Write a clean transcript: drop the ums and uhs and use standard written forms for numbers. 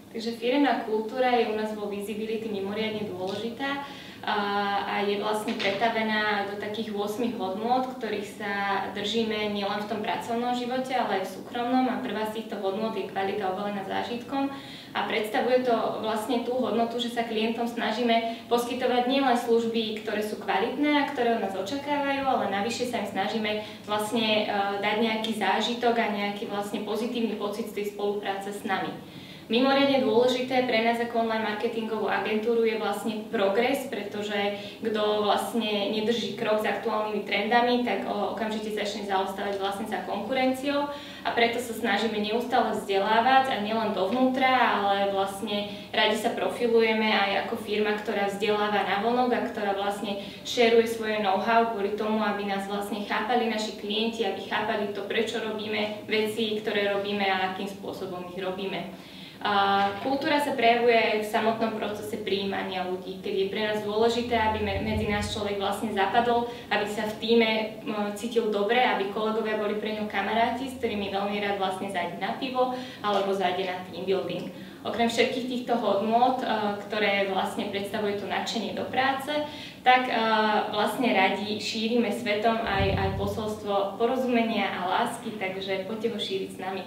Takže firemná kultúra je u nás vo Visibility mimoriadne dôležitá a je vlastne pretavená do takých 8 hodnôt, ktorých sa držíme nielen v tom pracovnom živote, ale aj v súkromnom. A prvá z týchto hodnôt je kvalita obalená zážitkom a predstavuje to vlastne tú hodnotu, že sa klientom snažíme poskytovať nielen služby, ktoré sú kvalitné a ktoré od nás očakávajú, ale navyše sa im snažíme vlastne dať nejaký zážitok a nejaký vlastne pozitívny pocit z tej spolupráce s nami. Mimoriadne dôležité pre nás ako online marketingovú agentúru je vlastne progres, pretože kto vlastne nedrží krok s aktuálnymi trendami, tak okamžite začne zaostávať vlastne za konkurenciou a preto sa snažíme neustále vzdelávať a nielen dovnútra, ale vlastne radi sa profilujeme aj ako firma, ktorá vzdeláva navonok a ktorá vlastne šeruje svoje know-how kvôli tomu, aby nás vlastne chápali naši klienti, aby chápali to, prečo robíme veci, ktoré robíme a akým spôsobom ich robíme. Kultúra sa prejavuje aj v samotnom procese prijímania ľudí, keď je pre nás dôležité, aby medzi nás človek vlastne zapadol, aby sa v tíme cítil dobre, aby kolegovia boli pre ňo kamaráti, s ktorými veľmi rád vlastne zájde na pivo alebo zájde na team building. Okrem všetkých týchto hodnôt, ktoré vlastne predstavujú to nadšenie do práce, tak vlastne radi šírime svetom aj posolstvo porozumenia a lásky, takže poďte ho šíriť s nami.